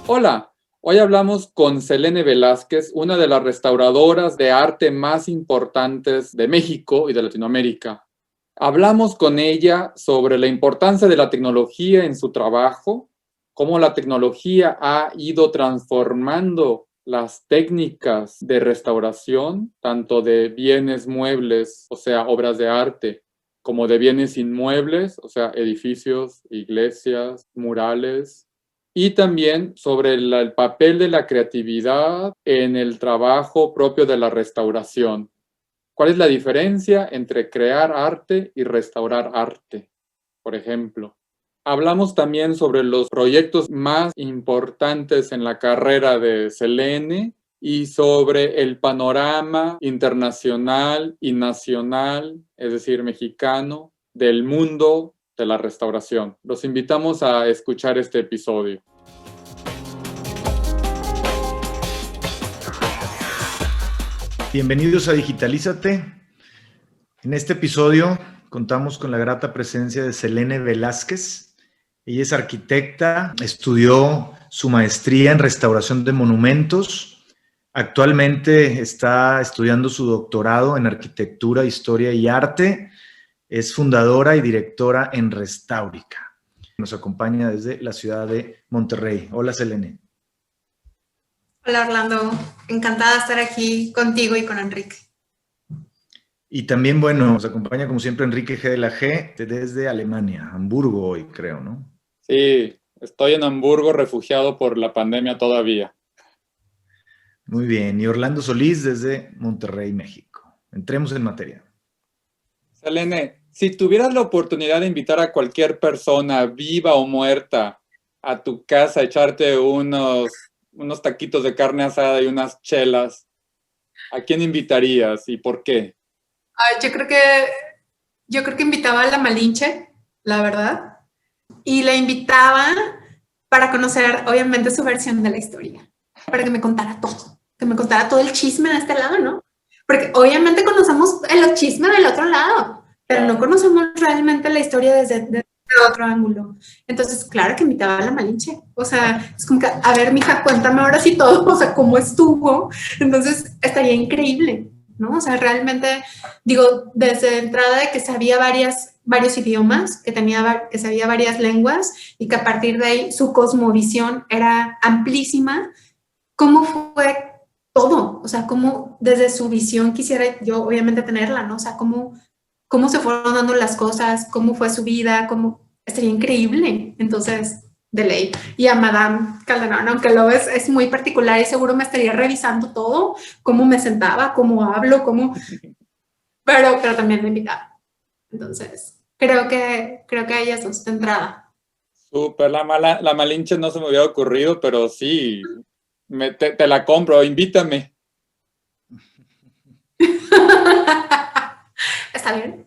Hola, hoy hablamos con Selene Velázquez, una de las restauradoras de arte más importantes de México y de Latinoamérica. Hablamos con ella sobre la importancia de la tecnología en su trabajo, cómo la tecnología ha ido transformando las técnicas de restauración, tanto de bienes muebles, o sea, obras de arte, como de bienes inmuebles, o sea, edificios, iglesias, murales, y también sobre el papel de la creatividad en el trabajo propio de la restauración. ¿Cuál es la diferencia entre crear arte y restaurar arte, por ejemplo? Hablamos también sobre los proyectos más importantes en la carrera de Selene y sobre el panorama internacional y nacional, es decir, mexicano, del mundo de la restauración. Los invitamos a escuchar este episodio. Bienvenidos a Digitalízate. En este episodio contamos con la grata presencia de Selene Velázquez. Ella es arquitecta, estudió su maestría en restauración de monumentos. Actualmente está estudiando su doctorado en arquitectura, historia y arte. Es fundadora y directora en Restaurica. Nos acompaña desde la ciudad de Monterrey. Hola, Selene. Hola, Orlando. Encantada de estar aquí contigo y con Enrique. Y también, bueno, nos acompaña como siempre Enrique G. de la G desde Alemania, Hamburgo hoy, creo, ¿no? Sí, estoy en Hamburgo refugiado por la pandemia todavía. Muy bien. Y Orlando Solís desde Monterrey, México. Entremos en materia. Selene, si tuvieras la oportunidad de invitar a cualquier persona, viva o muerta, a tu casa a echarte unos taquitos de carne asada y unas chelas, ¿a quién invitarías y por qué? Yo creo que invitaba a la Malinche, la verdad. Y la invitaba para conocer, obviamente, su versión de la historia. Para que me contara todo. Que me contara todo el chisme de este lado, ¿no? Porque obviamente conocemos el chisme del otro lado, pero no conocemos realmente la historia desde otro ángulo. Entonces, claro que invitaba a la Malinche. O sea, es como que, a ver, mija, cuéntame ahora sí todo, o sea, cómo estuvo. Entonces, estaría increíble, ¿no? O sea, realmente, digo, desde entrada de que sabía varios idiomas, que sabía varias lenguas y que a partir de ahí su cosmovisión era amplísima. ¿Cómo fue todo? O sea, cómo desde su visión quisiera yo obviamente tenerla, ¿no? O sea, cómo se fueron dando las cosas, cómo fue su vida, estaría increíble. Entonces, de ley. Y a Madame Calderón, aunque lo es muy particular y seguro me estaría revisando todo, cómo me sentaba, cómo hablo, pero también me invitaba. Entonces, creo que a ellas dos de entrada. Súper, la Malinche no se me había ocurrido, pero sí, te la compro, invítame. ¿Está bien?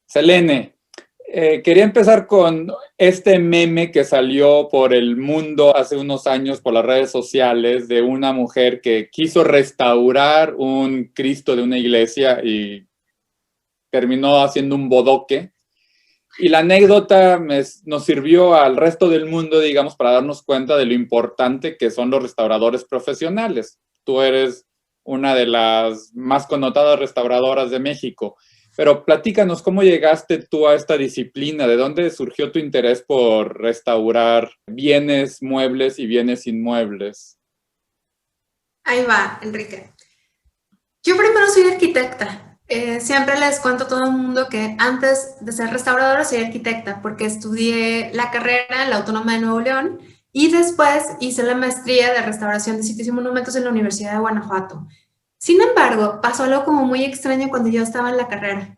Selene, quería empezar con este meme que salió por el mundo hace unos años por las redes sociales de una mujer que quiso restaurar un Cristo de una iglesia y terminó haciendo un bodoque. Y la anécdota nos sirvió al resto del mundo, digamos, para darnos cuenta de lo importante que son los restauradores profesionales. Tú eres una de las más connotadas restauradoras de México. Pero platícanos, ¿cómo llegaste tú a esta disciplina? ¿De dónde surgió tu interés por restaurar bienes muebles y bienes inmuebles? Ahí va, Enrique. Yo primero soy arquitecta. Siempre les cuento a todo el mundo que antes de ser restauradora soy arquitecta porque estudié la carrera en la Autónoma de Nuevo León y después hice la maestría de restauración de sitios y monumentos en la Universidad de Guanajuato. Sin embargo, pasó algo como muy extraño cuando yo estaba en la carrera.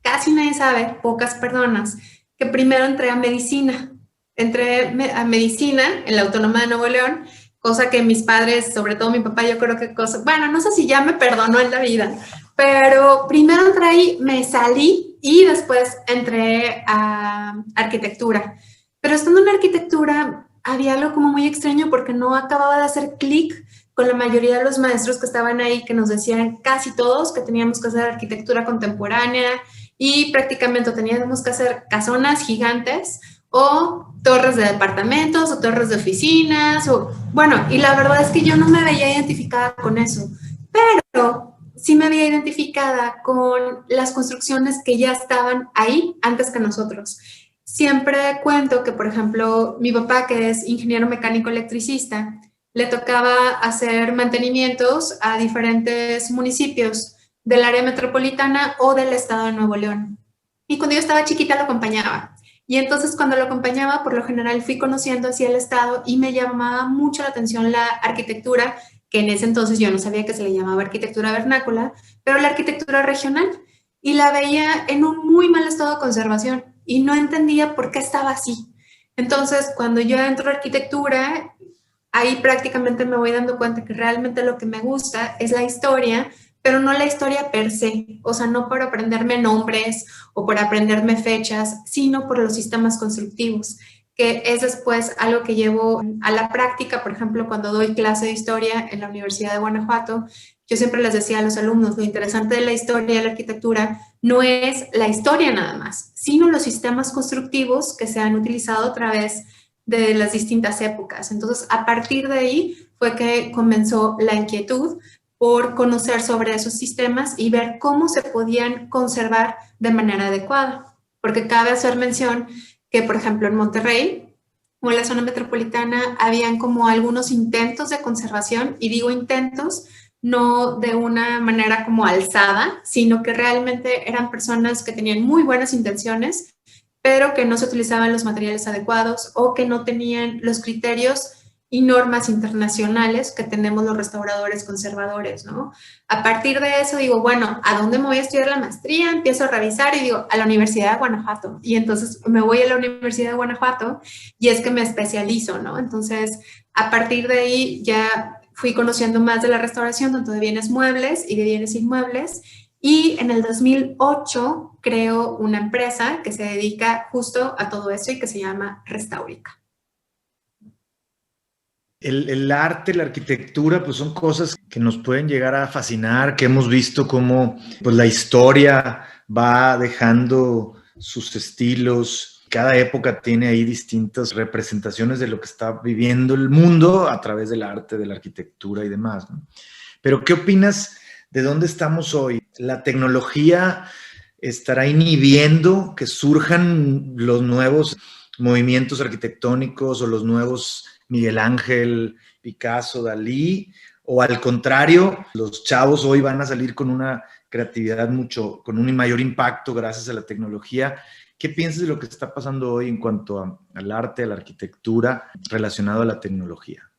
Casi nadie sabe, pocas personas, que primero entré a medicina. Entré a medicina en la Autónoma de Nuevo León, cosa que mis padres, sobre todo mi papá, yo creo que bueno, no sé si ya me perdonó en la vida, pero primero entré ahí, me salí y después entré a arquitectura. Pero estando en arquitectura había algo como muy extraño porque no acababa de hacer clic con la mayoría de los maestros que estaban ahí, que nos decían casi todos que teníamos que hacer arquitectura contemporánea y prácticamente teníamos que hacer casonas gigantes o torres de departamentos o torres de oficinas, o bueno, y la verdad es que yo no me veía identificada con eso, pero sí me veía identificada con las construcciones que ya estaban ahí antes que nosotros. Siempre cuento que, por ejemplo, mi papá, que es ingeniero mecánico electricista, le tocaba hacer mantenimientos a diferentes municipios del área metropolitana o del estado de Nuevo León. Y cuando yo estaba chiquita lo acompañaba. Y entonces cuando lo acompañaba, por lo general fui conociendo hacia el estado y me llamaba mucho la atención la arquitectura, que en ese entonces yo no sabía que se le llamaba arquitectura vernácula, pero la arquitectura regional. Y la veía en un muy mal estado de conservación y no entendía por qué estaba así. Entonces, cuando yo entro a arquitectura, ahí prácticamente me voy dando cuenta que realmente lo que me gusta es la historia, pero no la historia per se, o sea, no por aprenderme nombres o por aprenderme fechas, sino por los sistemas constructivos, que es después algo que llevo a la práctica. Por ejemplo, cuando doy clase de historia en la Universidad de Guanajuato, yo siempre les decía a los alumnos, lo interesante de la historia de la arquitectura no es la historia nada más, sino los sistemas constructivos que se han utilizado a través de las distintas épocas. Entonces, a partir de ahí fue que comenzó la inquietud por conocer sobre esos sistemas y ver cómo se podían conservar de manera adecuada. Porque cabe hacer mención que, por ejemplo, en Monterrey o en la zona metropolitana habían como algunos intentos de conservación, y digo intentos no de una manera como alzada, sino que realmente eran personas que tenían muy buenas intenciones, pero que no se utilizaban los materiales adecuados o que no tenían los criterios y normas internacionales que tenemos los restauradores conservadores, ¿no? A partir de eso digo, bueno, ¿a dónde me voy a estudiar la maestría? Empiezo a revisar y digo, a la Universidad de Guanajuato. Y entonces me voy a la Universidad de Guanajuato y es que me especializo, ¿no? Entonces, a partir de ahí ya fui conociendo más de la restauración, tanto de bienes muebles y de bienes inmuebles. Y en el 2008 creo una empresa que se dedica justo a todo eso y que se llama Restaurica. El arte, la arquitectura, pues son cosas que nos pueden llegar a fascinar, que hemos visto cómo pues, la historia va dejando sus estilos. Cada época tiene ahí distintas representaciones de lo que está viviendo el mundo a través del arte, de la arquitectura y demás, ¿no? Pero, ¿qué opinas de dónde estamos hoy? ¿La tecnología estará inhibiendo que surjan los nuevos movimientos arquitectónicos o los nuevos Miguel Ángel, Picasso, Dalí, o al contrario, los chavos hoy van a salir con una creatividad con un mayor impacto gracias a la tecnología? ¿Qué piensas de lo que está pasando hoy en cuanto al arte, a la arquitectura relacionado a la tecnología?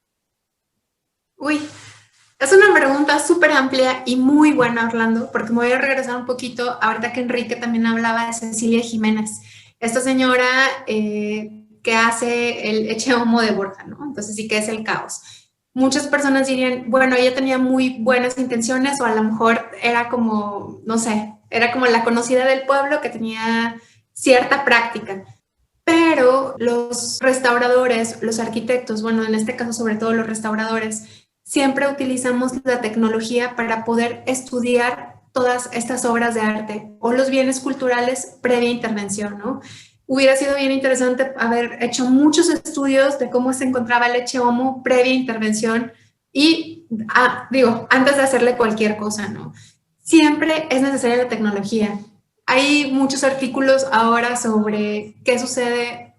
Uy, es una pregunta súper amplia y muy buena, Orlando, porque me voy a regresar un poquito ahorita que Enrique también hablaba de Cecilia Jiménez, esta señora que hace el Eche Homo de Borja, ¿no? Entonces sí que es el caos. Muchas personas dirían, bueno, ella tenía muy buenas intenciones, o a lo mejor era como, no sé, era como la conocida del pueblo que tenía cierta práctica. Pero los restauradores, los arquitectos, bueno, en este caso sobre todo los restauradores, siempre utilizamos la tecnología para poder estudiar todas estas obras de arte o los bienes culturales previa intervención, ¿no? Hubiera sido bien interesante haber hecho muchos estudios de cómo se encontraba el Eche Homo previa intervención y, digo, antes de hacerle cualquier cosa, ¿no? Siempre es necesaria la tecnología. Hay muchos artículos ahora sobre qué sucede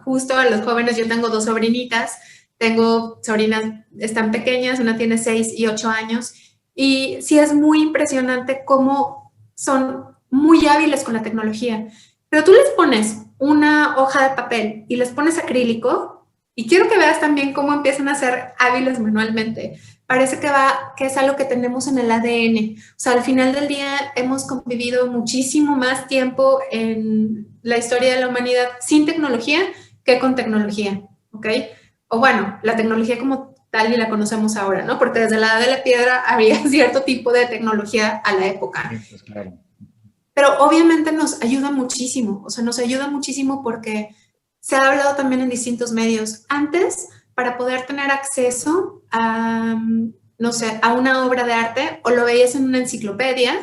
justo a los jóvenes. Yo tengo 2 sobrinitas, tengo sobrinas, están pequeñas, una tiene 6 y 8 años, y sí es muy impresionante cómo son muy hábiles con la tecnología. Pero tú les pones una hoja de papel y les pones acrílico, y quiero que veas también cómo empiezan a ser hábiles manualmente. Parece que es algo que tenemos en el ADN. O sea, al final del día hemos convivido muchísimo más tiempo en la historia de la humanidad sin tecnología que con tecnología, ¿ok? O bueno, la tecnología como tal y la conocemos ahora, ¿no? Porque desde la edad de la piedra había cierto tipo de tecnología a la época. Sí, pues claro. Pero obviamente nos ayuda muchísimo, o sea, nos ayuda muchísimo porque se ha hablado también en distintos medios. Antes, para poder tener acceso a, no sé, a una obra de arte, o lo veías en una enciclopedia,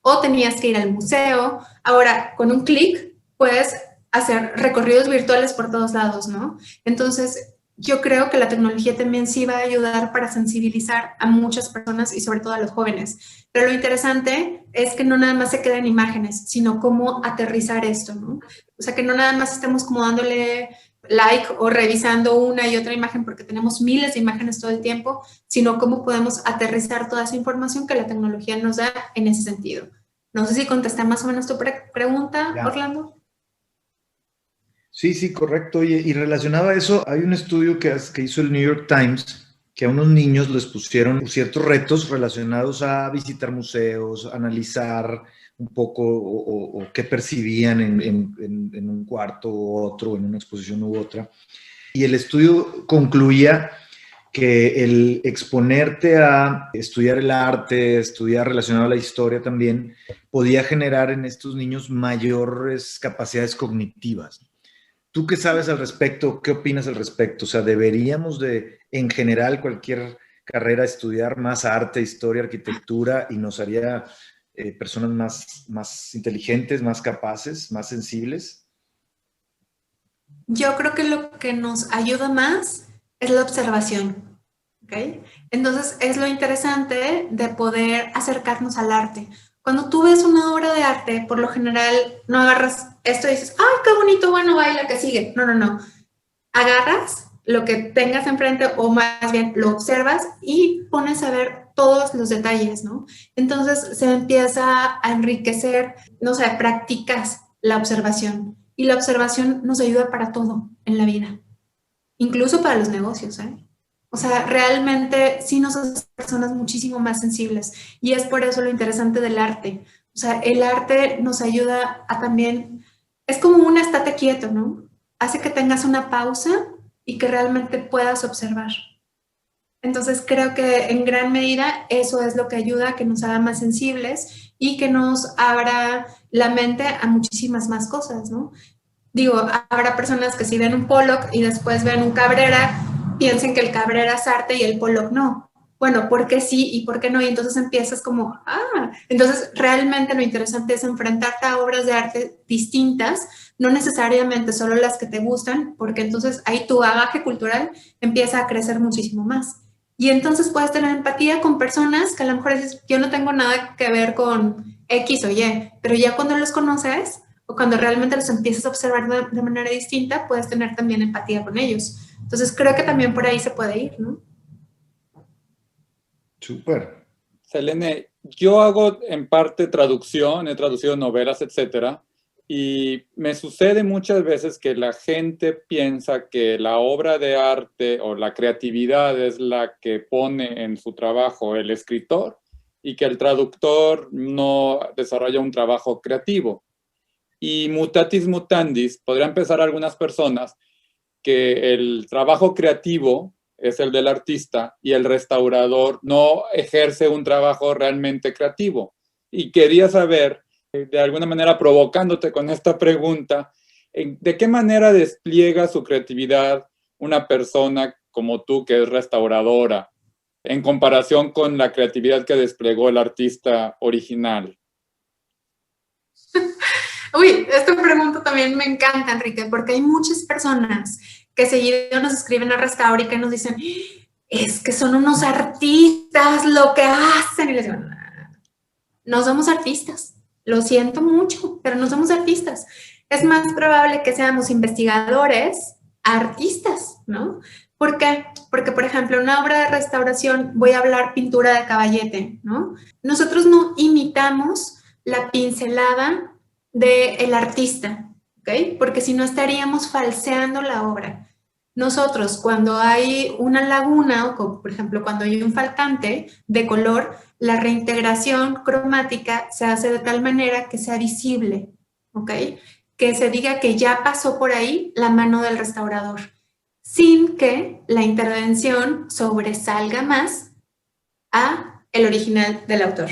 o tenías que ir al museo. Ahora, con un clic, puedes hacer recorridos virtuales por todos lados, ¿no? Entonces, yo creo que la tecnología también sí va a ayudar para sensibilizar a muchas personas y sobre todo a los jóvenes. Pero lo interesante es que no nada más se queden imágenes, sino cómo aterrizar esto, ¿no? O sea, que no nada más estemos como dándole like o revisando una y otra imagen porque tenemos miles de imágenes todo el tiempo, sino cómo podemos aterrizar toda esa información que la tecnología nos da en ese sentido. No sé si contesté más o menos tu pregunta, Orlando. Sí, sí, correcto. Oye, y relacionado a eso, hay un estudio que hizo el New York Times, que a unos niños les pusieron ciertos retos relacionados a visitar museos, analizar un poco o qué percibían en un cuarto u otro, en una exposición u otra. Y el estudio concluía que el exponerte a estudiar el arte, estudiar relacionado a la historia también, podía generar en estos niños mayores capacidades cognitivas. ¿Tú qué sabes al respecto? ¿Qué opinas al respecto? O sea, ¿deberíamos de, en general, cualquier carrera estudiar más arte, historia, arquitectura y nos haría personas más inteligentes, más capaces, más sensibles? Yo creo que lo que nos ayuda más es la observación, ¿ok? Entonces, es lo interesante de poder acercarnos al arte. Cuando tú ves una obra de arte, por lo general no agarras esto y dices, ¡ay, qué bonito, bueno, baila, que sigue! No, no, no. Agarras lo que tengas enfrente o más bien lo observas y pones a ver todos los detalles, ¿no? Entonces se empieza a enriquecer, no sé, practicas la observación y la observación nos ayuda para todo en la vida, incluso para los negocios, ¿eh? O sea, realmente sí nos hace personas muchísimo más sensibles y es por eso lo interesante del arte. O sea, el arte nos ayuda a también, es como un estate quieto, ¿no? Hace que tengas una pausa y que realmente puedas observar. Entonces creo que en gran medida eso es lo que ayuda a que nos haga más sensibles y que nos abra la mente a muchísimas más cosas, ¿no? Digo, habrá personas que si ven un Pollock y después ven un Cabrera, piensen que el Cabrera es arte y el Pollock no. Bueno, ¿por qué sí y por qué no? Y entonces empiezas como, entonces realmente lo interesante es enfrentarte a obras de arte distintas, no necesariamente solo las que te gustan, porque entonces ahí tu bagaje cultural empieza a crecer muchísimo más. Y entonces puedes tener empatía con personas que a lo mejor dices, yo no tengo nada que ver con X o Y, pero ya cuando los conoces, o cuando realmente los empiezas a observar de manera distinta, puedes tener también empatía con ellos. Entonces creo que también por ahí se puede ir, ¿no? Súper. Selene, yo hago en parte traducción, he traducido novelas, etcétera, y me sucede muchas veces que la gente piensa que la obra de arte o la creatividad es la que pone en su trabajo el escritor y que el traductor no desarrolla un trabajo creativo. Y mutatis mutandis, podrían pensar algunas personas que el trabajo creativo es el del artista y el restaurador no ejerce un trabajo realmente creativo. Y quería saber, de alguna manera provocándote con esta pregunta, ¿de qué manera despliega su creatividad una persona como tú que es restauradora en comparación con la creatividad que desplegó el artista original? Uy, esta pregunta también me encanta, Enrique, porque hay muchas personas que seguido nos escriben a Restauri y que nos dicen, es que son unos artistas lo que hacen. Y les digo, no somos artistas, lo siento mucho, pero no somos artistas. Es más probable que seamos investigadores, artistas, ¿no? ¿Por qué? Porque, por ejemplo, en una obra de restauración, voy a hablar pintura de Caballete, ¿no? Nosotros no imitamos la pincelada del artista, ¿ok? Porque si no estaríamos falseando la obra. Nosotros, cuando hay una laguna, o por ejemplo, cuando hay un faltante de color, la reintegración cromática se hace de tal manera que sea visible, ¿ok? Que se diga que ya pasó por ahí la mano del restaurador, sin que la intervención sobresalga más a el original del autor.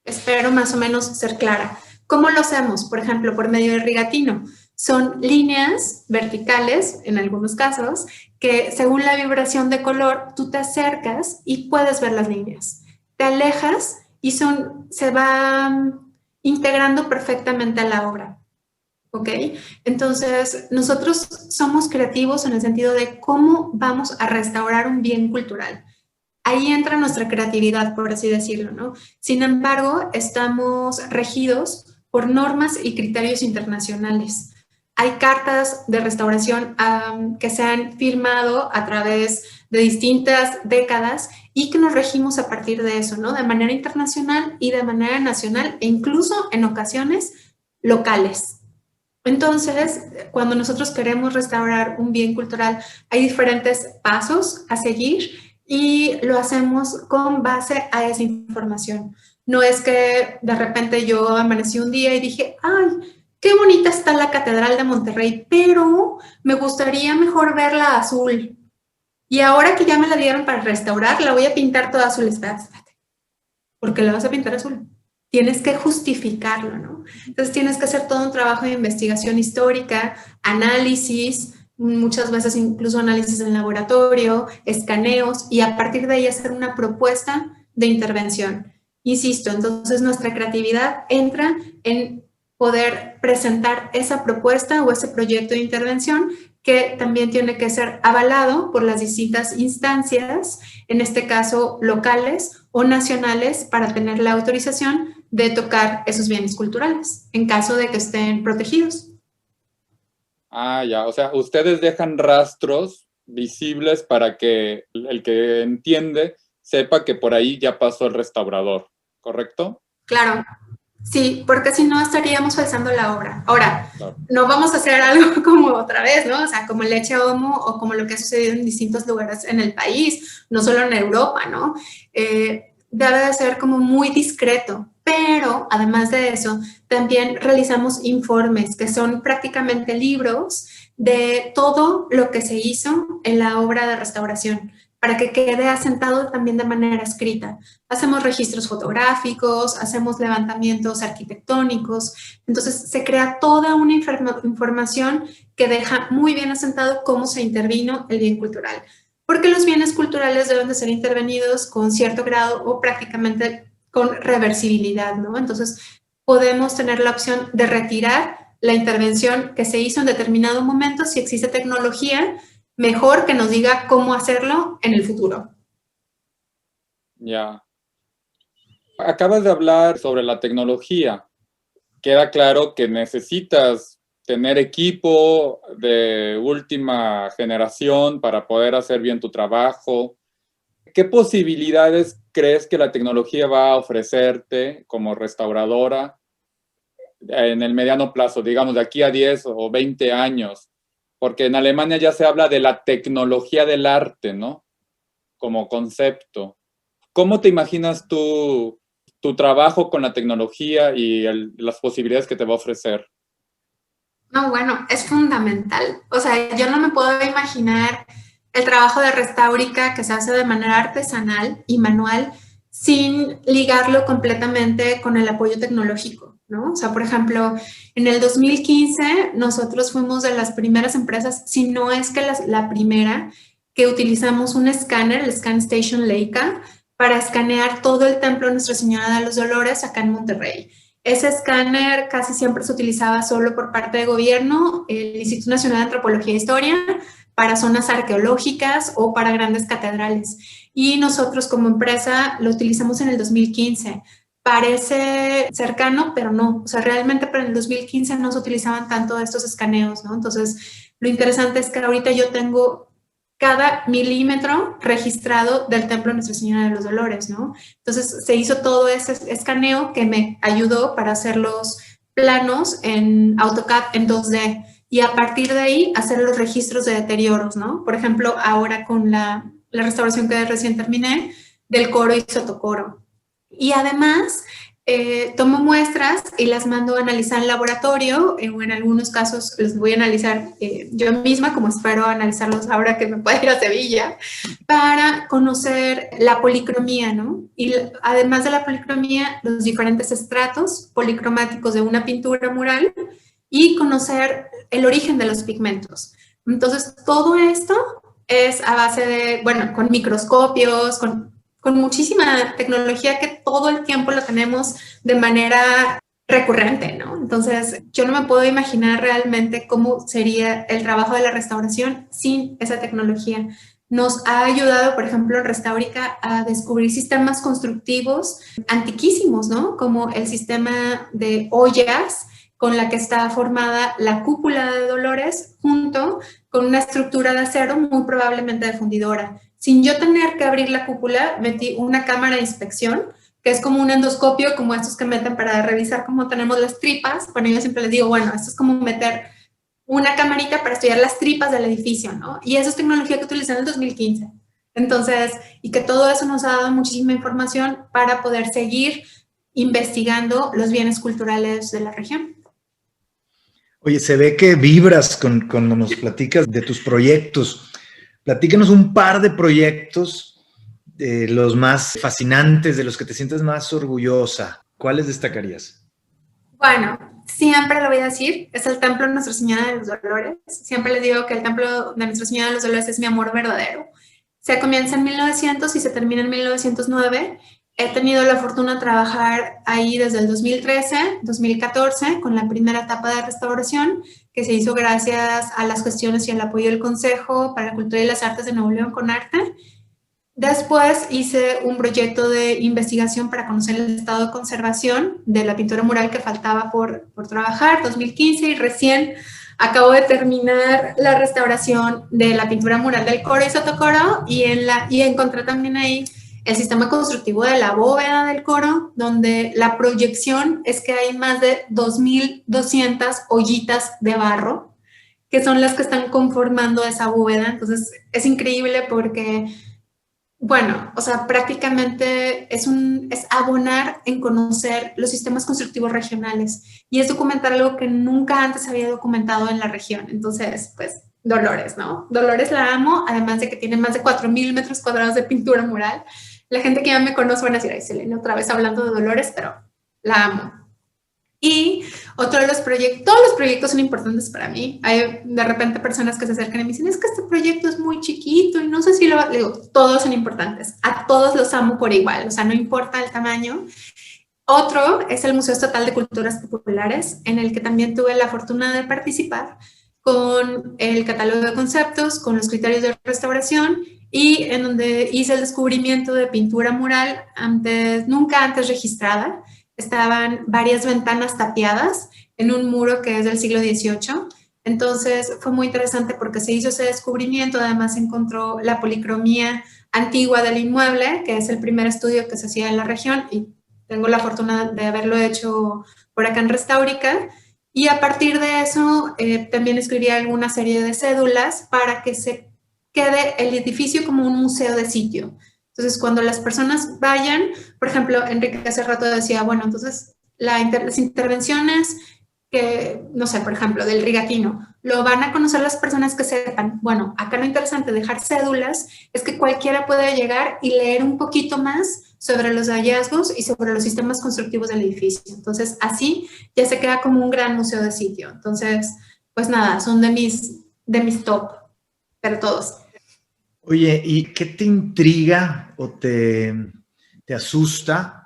Espero más o menos ser clara. ¿Cómo lo hacemos? Por ejemplo, por medio de rigatino. Son líneas verticales, en algunos casos, que según la vibración de color, tú te acercas y puedes ver las líneas. Te alejas y se va integrando perfectamente a la obra. ¿ok? Entonces, nosotros somos creativos en el sentido de cómo vamos a restaurar un bien cultural. Ahí entra nuestra creatividad, por así decirlo, ¿no? Sin embargo, estamos regidos por normas y criterios internacionales. Hay cartas de restauración que se han firmado a través de distintas décadas y que nos regimos a partir de eso, ¿no? De manera internacional y de manera nacional e incluso en ocasiones locales. Entonces, cuando nosotros queremos restaurar un bien cultural, hay diferentes pasos a seguir y lo hacemos con base a esa información. No es que de repente yo amanecí un día y dije, ¡ay, qué bonita está la Catedral de Monterrey, pero me gustaría mejor verla azul! Y ahora que ya me la dieron para restaurar, la voy a pintar toda azul. Espérate, ¿por qué la vas a pintar azul? Tienes que justificarlo, ¿no? Entonces tienes que hacer todo un trabajo de investigación histórica, análisis, muchas veces incluso análisis en laboratorio, escaneos, y a partir de ahí hacer una propuesta de intervención. Insisto, entonces nuestra creatividad entra en poder presentar esa propuesta o ese proyecto de intervención que también tiene que ser avalado por las distintas instancias, en este caso locales o nacionales, para tener la autorización de tocar esos bienes culturales, en caso de que estén protegidos. Ah, ya, o sea, ustedes dejan rastros visibles para que el que entiende sepa que por ahí ya pasó el restaurador, ¿correcto? Claro. Sí, porque si no estaríamos falsando la obra. Ahora, Claro. no vamos a hacer algo como otra vez, ¿no? O sea, como el Leche Homo o como lo que ha sucedido en distintos lugares en el país, no solo en Europa, ¿no? Debe de ser como muy discreto, pero además de eso, también realizamos informes que son prácticamente libros de todo lo que se hizo en la obra de restauración, para que quede asentado también de manera escrita. Hacemos registros fotográficos, hacemos levantamientos arquitectónicos, entonces se crea toda una información que deja muy bien asentado cómo se intervino el bien cultural. Porque los bienes culturales deben de ser intervenidos con cierto grado o prácticamente con reversibilidad, ¿no? Entonces podemos tener la opción de retirar la intervención que se hizo en determinado momento si existe tecnología mejor que nos diga cómo hacerlo en el futuro. Ya. Acabas de hablar sobre la tecnología. Queda claro que necesitas tener equipo de última generación para poder hacer bien tu trabajo. ¿Qué posibilidades crees que la tecnología va a ofrecerte como restauradora en el mediano plazo, digamos de aquí a 10 o 20 años? Porque en Alemania ya se habla de la tecnología del arte, ¿no? Como concepto. ¿Cómo te imaginas tu trabajo con la tecnología y las posibilidades que te va a ofrecer? No, bueno, es fundamental. O sea, yo no me puedo imaginar el trabajo de restaurica que se hace de manera artesanal y manual sin ligarlo completamente con el apoyo tecnológico, ¿no? O sea, por ejemplo, en el 2015 nosotros fuimos de las primeras empresas, si no es que la primera, que utilizamos un escáner, el ScanStation Leica, para escanear todo el templo de Nuestra Señora de los Dolores acá en Monterrey. Ese escáner casi siempre se utilizaba solo por parte de gobierno, el Instituto Nacional de Antropología e Historia, para zonas arqueológicas o para grandes catedrales. Y nosotros como empresa lo utilizamos en el 2015. Parece cercano, pero no. O sea, realmente para el 2015 no se utilizaban tanto estos escaneos, ¿no? Entonces, lo interesante es que ahorita yo tengo cada milímetro registrado del templo de Nuestra Señora de los Dolores, ¿no? Entonces se hizo todo ese escaneo que me ayudó para hacer los planos en AutoCAD en 2D y a partir de ahí hacer los registros de deterioros, ¿no? Por ejemplo, ahora con la restauración que recién terminé del coro y sotocoro. Y además tomo muestras y las mando a analizar en laboratorio, o en algunos casos los voy a analizar yo misma, como espero analizarlos ahora que me pueda ir a Sevilla, para conocer la policromía, ¿no? Y además de la policromía, los diferentes estratos policromáticos de una pintura mural y conocer el origen de los pigmentos. Entonces, todo esto es a base de, bueno, con microscopios, con muchísima tecnología que todo el tiempo lo tenemos de manera recurrente, ¿no? Entonces, yo no me puedo imaginar realmente cómo sería el trabajo de la restauración sin esa tecnología. Nos ha ayudado, por ejemplo, en Restaurica a descubrir sistemas constructivos antiquísimos, ¿no? Como el sistema de ollas con la que está formada la cúpula de Dolores, junto con una estructura de acero muy probablemente de fundidora. Sin yo tener que abrir la cúpula, metí una cámara de inspección, que es como un endoscopio, como estos que meten para revisar cómo tenemos las tripas. Bueno, yo siempre les digo, bueno, esto es como meter una camarita para estudiar las tripas del edificio, ¿no? Y eso es tecnología que utilicé en el 2015. Entonces, y que todo eso nos ha dado muchísima información para poder seguir investigando los bienes culturales de la región. Oye, se ve que vibras cuando nos platicas de tus proyectos. Platícanos un par de proyectos, de los más fascinantes, de los que te sientes más orgullosa. ¿Cuáles destacarías? Bueno, siempre lo voy a decir, es el Templo de Nuestra Señora de los Dolores. Siempre les digo que el Templo de Nuestra Señora de los Dolores es mi amor verdadero. Se comienza en 1900 y se termina en 1909. He tenido la fortuna de trabajar ahí desde el 2013, 2014, con la primera etapa de restauración, que se hizo gracias a las gestiones y al apoyo del Consejo para la Cultura y las Artes de Nuevo León, CONARTE. Después hice un proyecto de investigación para conocer el estado de conservación de la pintura mural que faltaba por trabajar, 2015, y recién acabo de terminar la restauración de la pintura mural del coro y sotocoro, y encontré también ahí el sistema constructivo de la bóveda del coro, donde la proyección es que hay más de 2,200 ollitas de barro, que son las que están conformando esa bóveda. Entonces es increíble porque, bueno, o sea, prácticamente es abonar en conocer los sistemas constructivos regionales y es documentar algo que nunca antes había documentado en la región. Entonces, pues, Dolores, ¿no? Dolores la amo, además de que tiene más de 4,000 metros cuadrados de pintura mural. La gente que ya me conoce van a decir, ay, Selene, otra vez hablando de Dolores, pero la amo. Y otro de los proyectos, todos los proyectos son importantes para mí. Hay de repente personas que se acercan y me dicen, es que este proyecto es muy chiquito y no sé si le digo, todos son importantes. A todos los amo por igual, o sea, no importa el tamaño. Otro es el Museo Estatal de Culturas Populares, en el que también tuve la fortuna de participar con el catálogo de conceptos, con los criterios de restauración y en donde hice el descubrimiento de pintura mural nunca antes registrada. Estaban varias ventanas tapiadas en un muro que es del siglo XVIII. Entonces fue muy interesante porque se hizo ese descubrimiento. Además se encontró la policromía antigua del inmueble, que es el primer estudio que se hacía en la región y tengo la fortuna de haberlo hecho por acá en Restaurica. Y a partir de eso también escribí alguna serie de cédulas para que se quede el edificio como un museo de sitio. Entonces, cuando las personas vayan, por ejemplo, Enrique hace rato decía, bueno, entonces las intervenciones que, no sé, por ejemplo, del Rigatino, lo van a conocer las personas que sepan. Bueno, acá lo interesante de dejar cédulas es que cualquiera puede llegar y leer un poquito más sobre los hallazgos y sobre los sistemas constructivos del edificio. Entonces, así ya se queda como un gran museo de sitio. Entonces, pues nada, son de mis top, pero todos. Oye, ¿y qué te intriga o te asusta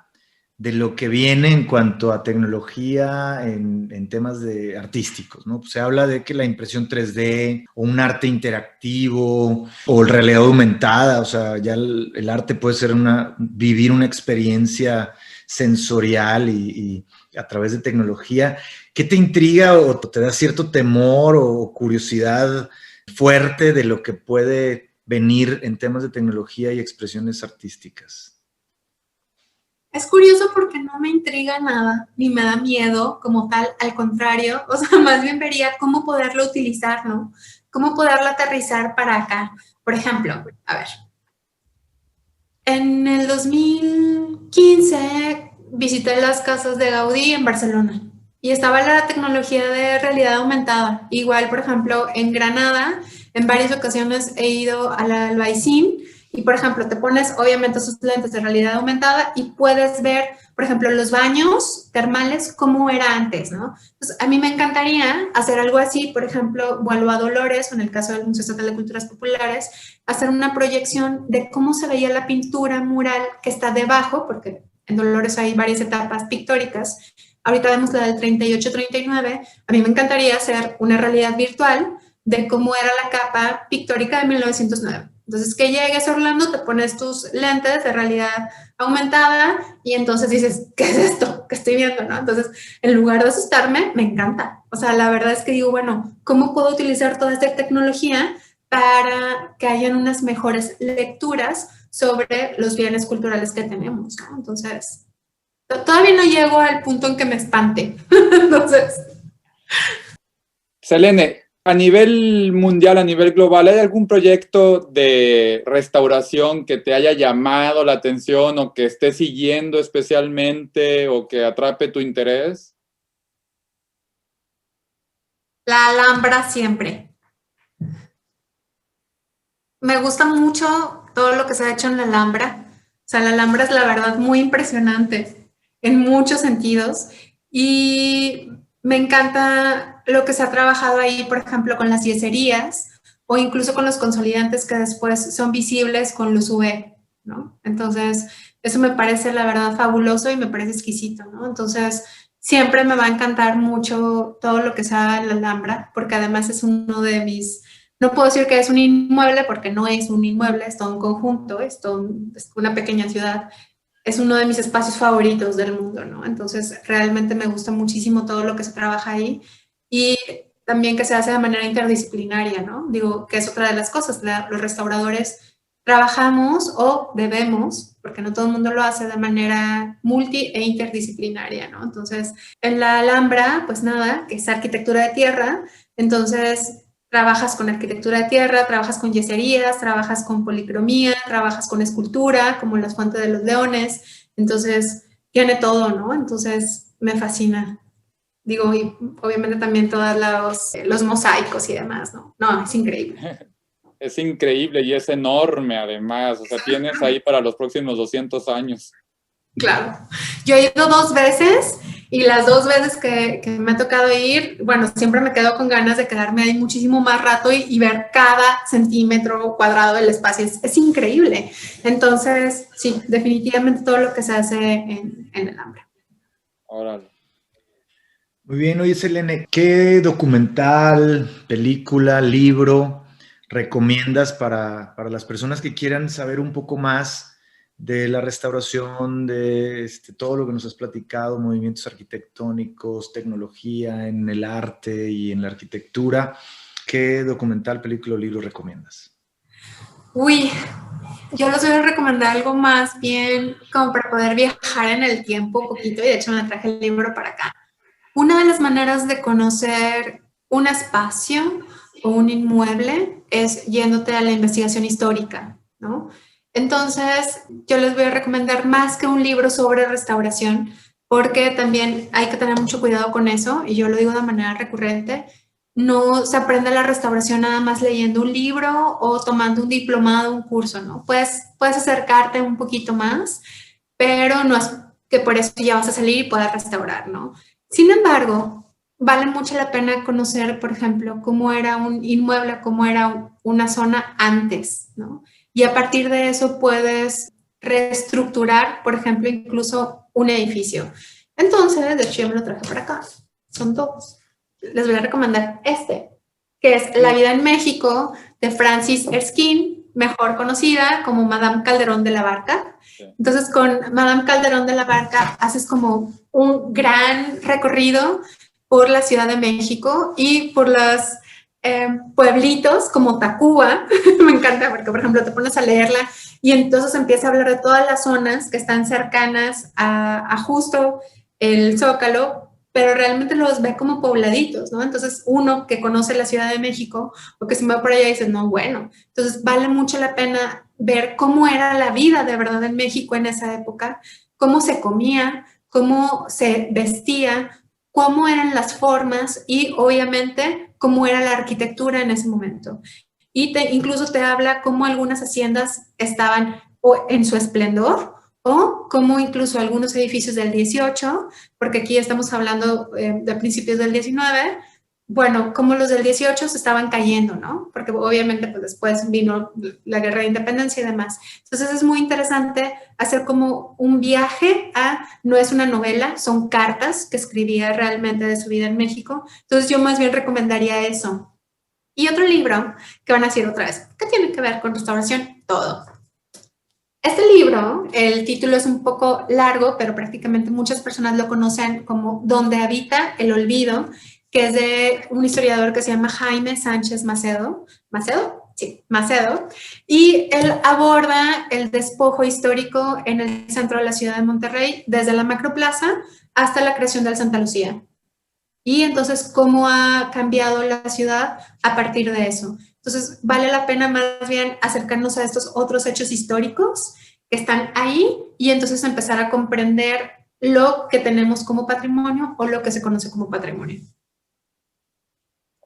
de lo que viene en cuanto a tecnología en temas artísticos, ¿no? Se habla de que la impresión 3D o un arte interactivo o el realidad aumentada, o sea, ya el arte puede ser vivir una experiencia sensorial y a través de tecnología. ¿Qué te intriga o te da cierto temor o curiosidad fuerte de lo que puede venir en temas de tecnología y expresiones artísticas? Es curioso porque no me intriga nada, ni me da miedo como tal, al contrario, o sea, más bien vería cómo poderlo utilizar, ¿no? Cómo poderlo aterrizar para acá. Por ejemplo, a ver, en el 2015 visité las casas de Gaudí en Barcelona y estaba la tecnología de realidad aumentada. Igual, por ejemplo, en Granada, en varias ocasiones he ido al Albaicín y, por ejemplo, te pones obviamente sus lentes de realidad aumentada y puedes ver, por ejemplo, los baños termales como era antes, ¿no? Entonces, a mí me encantaría hacer algo así, por ejemplo, vuelvo a Dolores, o en el caso del Museo Estatal de Culturas Populares, hacer una proyección de cómo se veía la pintura mural que está debajo, porque en Dolores hay varias etapas pictóricas, ahorita vemos la del 3839, a mí me encantaría hacer una realidad virtual de cómo era la capa pictórica de 1909. Entonces, que llegues a Orlando, te pones tus lentes de realidad aumentada y entonces dices, ¿qué es esto que estoy viendo? ¿No? Entonces, en lugar de asustarme, me encanta. O sea, la verdad es que digo, bueno, ¿cómo puedo utilizar toda esta tecnología para que hayan unas mejores lecturas sobre los bienes culturales que tenemos, ¿no? Entonces, todavía no llego al punto en que me espante. Entonces... Selene, a nivel mundial, a nivel global, ¿hay algún proyecto de restauración que te haya llamado la atención o que estés siguiendo especialmente o que atrape tu interés? La Alhambra siempre. Me gusta mucho todo lo que se ha hecho en la Alhambra. O sea, la Alhambra es la verdad muy impresionante en muchos sentidos y me encanta lo que se ha trabajado ahí, por ejemplo, con las yeserías o incluso con los consolidantes que después son visibles con luz UV, ¿no? Entonces, eso me parece la verdad fabuloso y me parece exquisito, ¿no? Entonces, siempre me va a encantar mucho todo lo que sea la Alhambra, porque además es uno de mis... No puedo decir que es un inmueble porque no es un inmueble, es todo un conjunto, es una pequeña ciudad. Es uno de mis espacios favoritos del mundo, ¿no? Entonces, realmente me gusta muchísimo todo lo que se trabaja ahí y también que se hace de manera interdisciplinaria, ¿no? Digo, que es otra de las cosas. Los restauradores trabajamos o debemos, porque no todo el mundo lo hace de manera multi e interdisciplinaria, ¿no? Entonces, en la Alhambra, pues nada, que es arquitectura de tierra, entonces trabajas con arquitectura de tierra, trabajas con yeserías, trabajas con policromía, trabajas con escultura, como las Fuentes de los Leones, entonces tiene todo, ¿no? Entonces me fascina. Digo, y obviamente también todos los mosaicos y demás, ¿no? No, es increíble. Es increíble y es enorme además, o sea, tienes ahí para los próximos 200 años. Claro. Yo he ido 2 veces y las 2 veces que me ha tocado ir, bueno, siempre me quedo con ganas de quedarme ahí muchísimo más rato y ver cada centímetro cuadrado del espacio. Es increíble. Entonces, sí, definitivamente todo lo que se hace en el Alhambra. Órale. Muy bien, oye Selene, ¿qué documental, película, libro recomiendas para las personas que quieran saber un poco más de la restauración, de todo lo que nos has platicado, movimientos arquitectónicos, tecnología en el arte y en la arquitectura? ¿Qué documental, película o libro recomiendas? Uy, yo les voy a recomendar algo más bien como para poder viajar en el tiempo un poquito y de hecho me traje el libro para acá. Una de las maneras de conocer un espacio o un inmueble es yéndote a la investigación histórica, ¿no? Entonces, yo les voy a recomendar más que un libro sobre restauración, porque también hay que tener mucho cuidado con eso, y yo lo digo de manera recurrente. No se aprende la restauración nada más leyendo un libro o tomando un diplomado, un curso, ¿no? Puedes acercarte un poquito más, pero no es que por eso ya vas a salir y puedas restaurar, ¿no? Sin embargo, vale mucho la pena conocer, por ejemplo, cómo era un inmueble, cómo era una zona antes, ¿no? Y a partir de eso puedes reestructurar, por ejemplo, incluso un edificio. Entonces, de hecho, yo me lo traje para acá. Son 2. Les voy a recomendar que es La vida en México, de Francis Erskine, mejor conocida como Madame Calderón de la Barca. Entonces, con Madame Calderón de la Barca haces como un gran recorrido por la Ciudad de México y por los pueblitos como Tacuba. Me encanta porque, por ejemplo, te pones a leerla y entonces empieza a hablar de todas las zonas que están cercanas a justo el Zócalo, pero realmente los ve como pobladitos, ¿no? Entonces, uno que conoce la Ciudad de México o que se va por allá y dice, no, bueno, entonces vale mucho la pena ver cómo era la vida de verdad en México en esa época, cómo se comía, cómo se vestía, cómo eran las formas y, obviamente, cómo era la arquitectura en ese momento. Y incluso te habla cómo algunas haciendas estaban en su esplendor o como incluso algunos edificios del 18, porque aquí estamos hablando de principios del 19, bueno, como los del 18 se estaban cayendo, ¿no? Porque obviamente pues después vino la guerra de independencia y demás. Entonces es muy interesante hacer como un viaje no es una novela, son cartas que escribía realmente de su vida en México. Entonces yo más bien recomendaría eso. Y otro libro que van a decir otra vez, ¿qué tiene que ver con restauración? Todo. Este libro, el título es un poco largo, pero prácticamente muchas personas lo conocen como Donde habita el olvido, que es de un historiador que se llama Jaime Sánchez Macedo. ¿Macedo? Sí, Macedo. Y él aborda el despojo histórico en el centro de la ciudad de Monterrey, desde la Macroplaza hasta la creación del Santa Lucía. Y entonces, ¿cómo ha cambiado la ciudad a partir de eso? Entonces, vale la pena más bien acercarnos a estos otros hechos históricos que están ahí y entonces empezar a comprender lo que tenemos como patrimonio o lo que se conoce como patrimonio.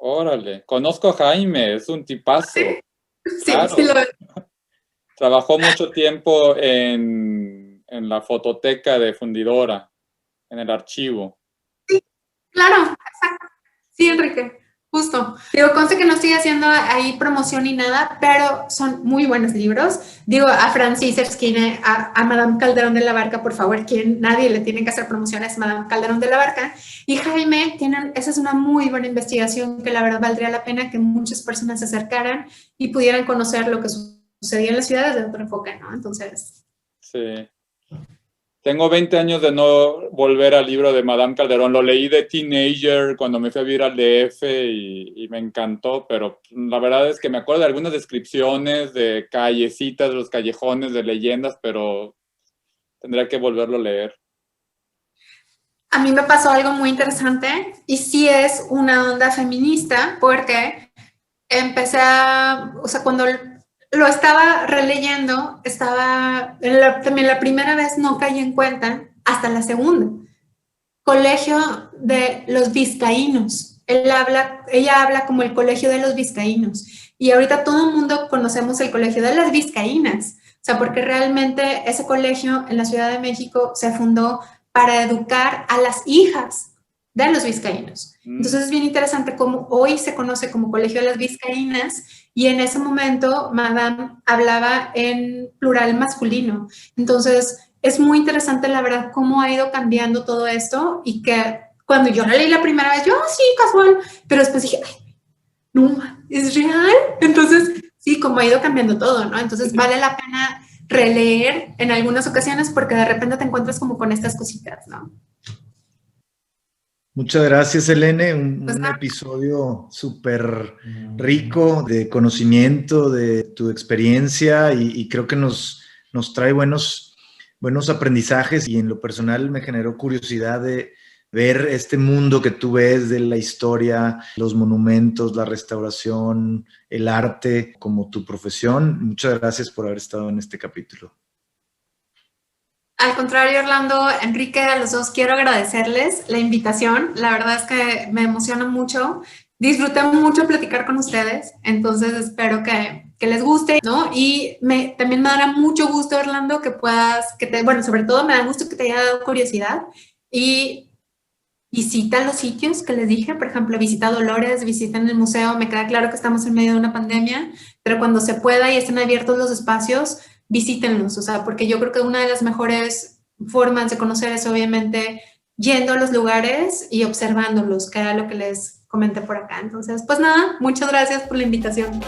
Órale, conozco a Jaime, es un tipazo. Sí, Claro. sí lo es. Trabajó mucho tiempo en la fototeca de Fundidora, en el archivo. Claro, exacto. Sí, Enrique, justo. Digo, conste que no estoy haciendo ahí promoción ni nada, pero son muy buenos libros. Digo, a Francis Erskine, a Madame Calderón de la Barca, por favor, quien nadie le tiene que hacer promociones, Madame Calderón de la Barca. Y Jaime, esa es una muy buena investigación que la verdad valdría la pena que muchas personas se acercaran y pudieran conocer lo que sucedía en las ciudades de otro enfoque, ¿no? Entonces... Sí. Tengo 20 años de no volver al libro de Madame Calderón. Lo leí de teenager cuando me fui a vivir al DF y me encantó, pero la verdad es que me acuerdo de algunas descripciones de callecitas, de los callejones, de leyendas, pero tendría que volverlo a leer. A mí me pasó algo muy interesante y sí es una onda feminista porque o sea, cuando lo estaba releyendo, también la primera vez no caí en cuenta, hasta la segunda. Colegio de los Vizcaínos. Ella habla como el Colegio de los Vizcaínos. Y ahorita todo el mundo conocemos el Colegio de las Vizcaínas. O sea, porque realmente ese colegio en la Ciudad de México se fundó para educar a las hijas de los vizcaínos. Entonces es bien interesante cómo hoy se conoce como Colegio de las Vizcaínas y en ese momento Madame hablaba en plural masculino. Entonces es muy interesante la verdad cómo ha ido cambiando todo esto y que cuando yo lo leí la primera vez, yo sí, casual, pero después dije, ay, no, es real. Entonces sí, como ha ido cambiando todo, ¿no? Entonces vale la pena releer en algunas ocasiones porque de repente te encuentras como con estas cositas, ¿no? Muchas gracias, Selene. Un episodio súper rico de conocimiento, de tu experiencia y creo que nos trae buenos aprendizajes y en lo personal me generó curiosidad de ver este mundo que tú ves de la historia, los monumentos, la restauración, el arte como tu profesión. Muchas gracias por haber estado en este capítulo. Al contrario, Orlando, Enrique, a los dos quiero agradecerles la invitación. La verdad es que me emociona mucho. Disfruté mucho platicar con ustedes, entonces espero que les guste, ¿no? Y también me dará mucho gusto, Orlando, bueno, sobre todo me da gusto que te haya dado curiosidad y visita los sitios que les dije, por ejemplo, visita Dolores, visiten el museo. Me queda claro que estamos en medio de una pandemia, pero cuando se pueda y estén abiertos los espacios, visítenlos, o sea, porque yo creo que una de las mejores formas de conocer es obviamente yendo a los lugares y observándolos, que era lo que les comenté por acá. Entonces, pues nada, muchas gracias por la invitación.